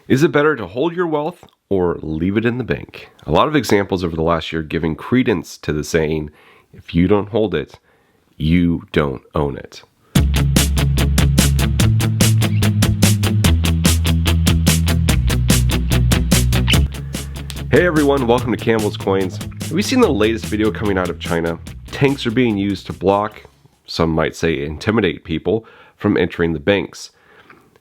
Is it better to hold your wealth or leave it in the bank? A lot of examples over the last year giving credence to the saying, if you don't hold it, you don't own it. Hey everyone, welcome to Campbell's Coins. Have you seen the latest video coming out of China? Tanks are being used to block, some might say intimidate people from entering the banks.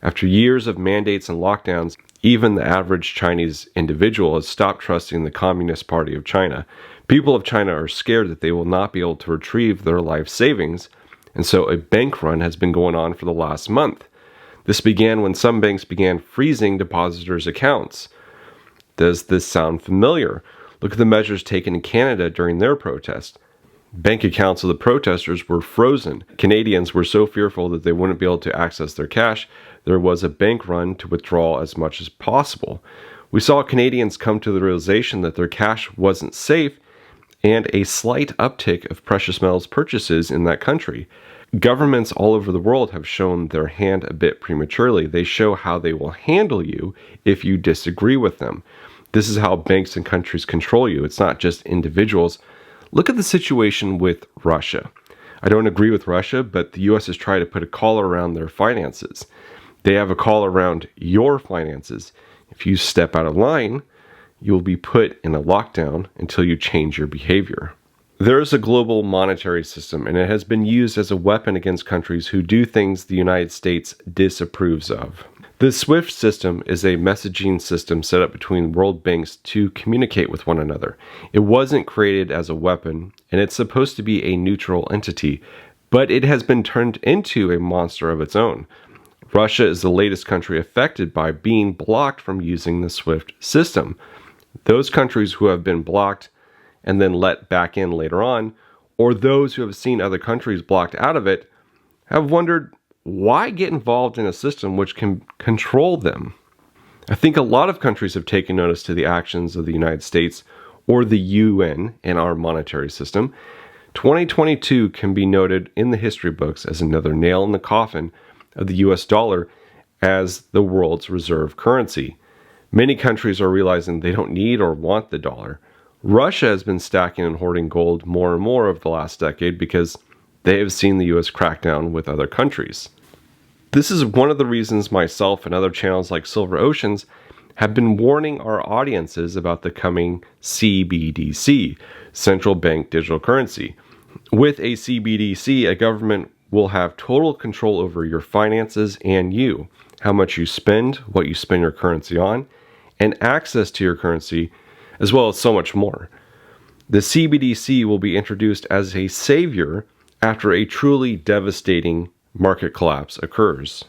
After years of mandates and lockdowns, even the average Chinese individual has stopped trusting the Communist Party of China. People of China are scared that they will not be able to retrieve their life savings, and so a bank run has been going on for the last month. This began when some banks began freezing depositors' accounts. Does this sound familiar? Look at the measures taken in Canada during their protest. Bank accounts of the protesters were frozen. Canadians were so fearful that they wouldn't be able to access their cash, there was a bank run to withdraw as much as possible. We saw Canadians come to the realization that their cash wasn't safe and a slight uptick of precious metals purchases in that country. Governments all over the world have shown their hand a bit prematurely. They show how they will handle you if you disagree with them. This is how banks and countries control you. It's not just individuals. Look at the situation with Russia. I don't agree with Russia, but the US has tried to put a collar around their finances. They have a collar around your finances. If you step out of line, you will be put in a lockdown until you change your behavior. There is a global monetary system, and it has been used as a weapon against countries who do things the United States disapproves of. The SWIFT system is a messaging system set up between world banks to communicate with one another. It wasn't created as a weapon, and it's supposed to be a neutral entity, but it has been turned into a monster of its own. Russia is the latest country affected by being blocked from using the SWIFT system. Those countries who have been blocked and then let back in later on, or those who have seen other countries blocked out of it, have wondered, why get involved in a system which can control them? I think a lot of countries have taken notice to the actions of the United States or the UN and our monetary system. 2022 can be noted in the history books as another nail in the coffin of the US dollar as the world's reserve currency. Many countries are realizing they don't need or want the dollar. Russia has been stacking and hoarding gold more and more over the last decade because they have seen the US crackdown with other countries. This is one of the reasons myself and other channels like Silver Oceans have been warning our audiences about the coming CBDC, Central Bank Digital Currency. With a CBDC, a government will have total control over your finances and you, how much you spend, what you spend your currency on, and access to your currency, as well as so much more. The CBDC will be introduced as a savior after a truly devastating market collapse occurs.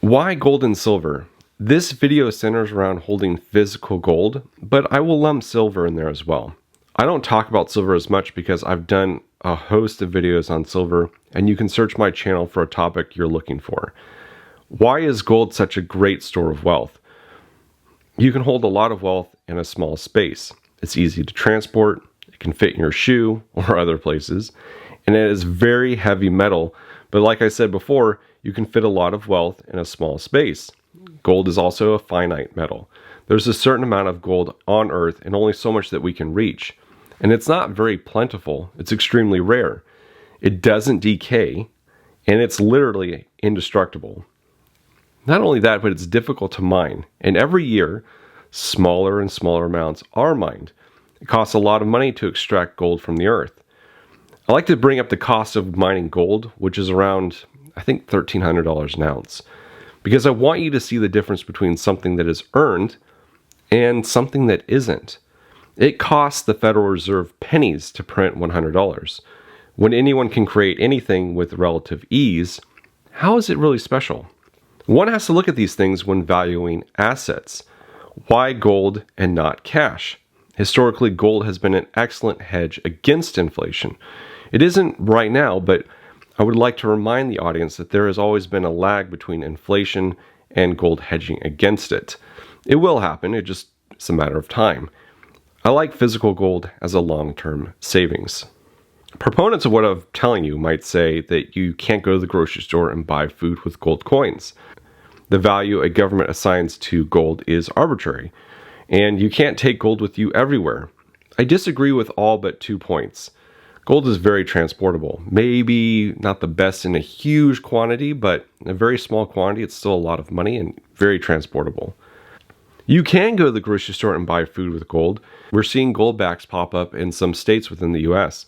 Why gold and silver? This video centers around holding physical gold, but I will lump silver in there as well. I don't talk about silver as much because I've done a host of videos on silver, and you can search my channel for a topic you're looking for. Why is gold such a great store of wealth? You can hold a lot of wealth in a small space. It's easy to transport, it can fit in your shoe or other places, and it is very heavy metal, but like I said before, you can fit a lot of wealth in a small space. Gold is also a finite metal. There's a certain amount of gold on Earth and only so much that we can reach. And it's not very plentiful, it's extremely rare. It doesn't decay, and it's literally indestructible. Not only that, but it's difficult to mine, and every year, smaller and smaller amounts are mined. It costs a lot of money to extract gold from the earth. I like to bring up the cost of mining gold, which is around, I think, $1,300 an ounce, because I want you to see the difference between something that is earned and something that isn't. It costs the Federal Reserve pennies to print $100. When anyone can create anything with relative ease, how is it really special? One has to look at these things when valuing assets. Why gold and not cash? Historically, gold has been an excellent hedge against inflation. It isn't right now, but I would like to remind the audience that there has always been a lag between inflation and gold hedging against it. It will happen, it's a matter of time. I like physical gold as a long-term savings. Proponents of what I'm telling you might say that you can't go to the grocery store and buy food with gold coins. the value a government assigns to gold is arbitrary, and you can't take gold with you everywhere. I disagree with all but 2 points. Gold is very transportable. Maybe not the best in a huge quantity, but in a very small quantity, it's still a lot of money and very transportable. You can go to the grocery store and buy food with gold. We're seeing goldbacks pop up in some states within the US.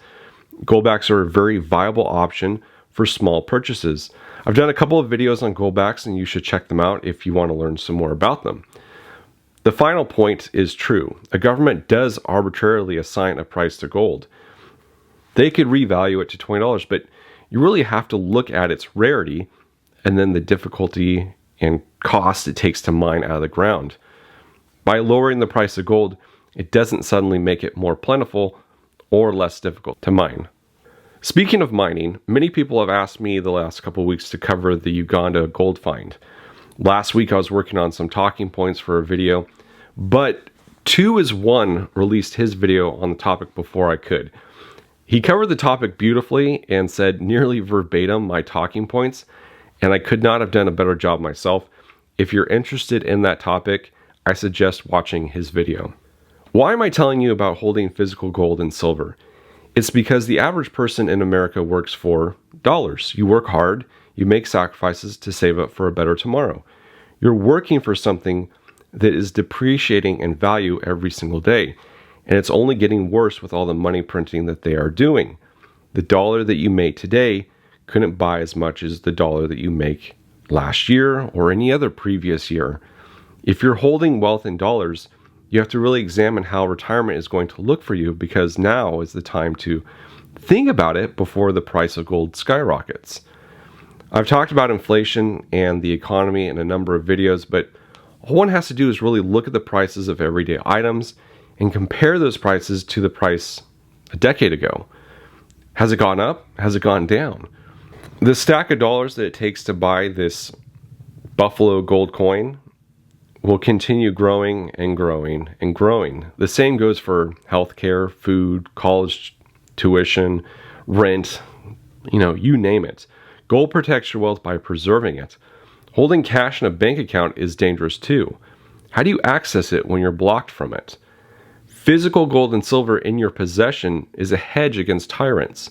Goldbacks are a very viable option for small purchases. I've done a couple of videos on goldbacks, and you should check them out if you want to learn some more about them. The final point is true. A government does arbitrarily assign a price to gold. They could revalue it to $20, but you really have to look at its rarity and then the difficulty and cost it takes to mine out of the ground. By lowering the price of gold, it doesn't suddenly make it more plentiful or less difficult to mine. Speaking of mining, many people have asked me the last couple of weeks to cover the Uganda gold find. Last week I was working on some talking points for a video, but 2is1 released his video on the topic before I could. He covered the topic beautifully and said nearly verbatim my talking points, and I could not have done a better job myself. If you're interested in that topic, I suggest watching his video. Why am I telling you about holding physical gold and silver? It's because the average person in America works for dollars. You work hard, you make sacrifices to save up for a better tomorrow. You're working for something that is depreciating in value every single day. And it's only getting worse with all the money printing that they are doing. The dollar that you make today couldn't buy as much as the dollar that you make last year or any other previous year. If you're holding wealth in dollars, you have to really examine how retirement is going to look for you, because now is the time to think about it before the price of gold skyrockets. I've talked about inflation and the economy in a number of videos, but all one has to do is really look at the prices of everyday items and compare those prices to the price a decade ago. Has it gone up? Has it gone down? The stack of dollars that it takes to buy this Buffalo gold coin will continue growing and growing and growing. The same goes for healthcare, food, college tuition, rent, you name it. Gold protects your wealth by preserving it. Holding cash in a bank account is dangerous too. How do you access it when you're blocked from it? Physical gold and silver in your possession is a hedge against tyrants.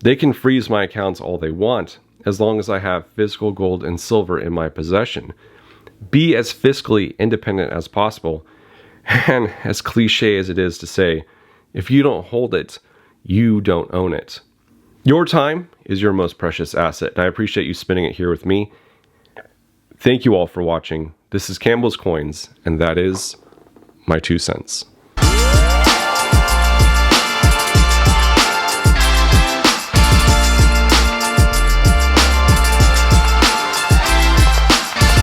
They can freeze my accounts all they want, as long as I have physical gold and silver in my possession. Be as fiscally independent as possible, and as cliche as it is to say, if you don't hold it, you don't own it. Your time is your most precious asset, and I appreciate you spending it here with me. Thank you all for watching. This is Campbell's Coins, and that is my 2 cents.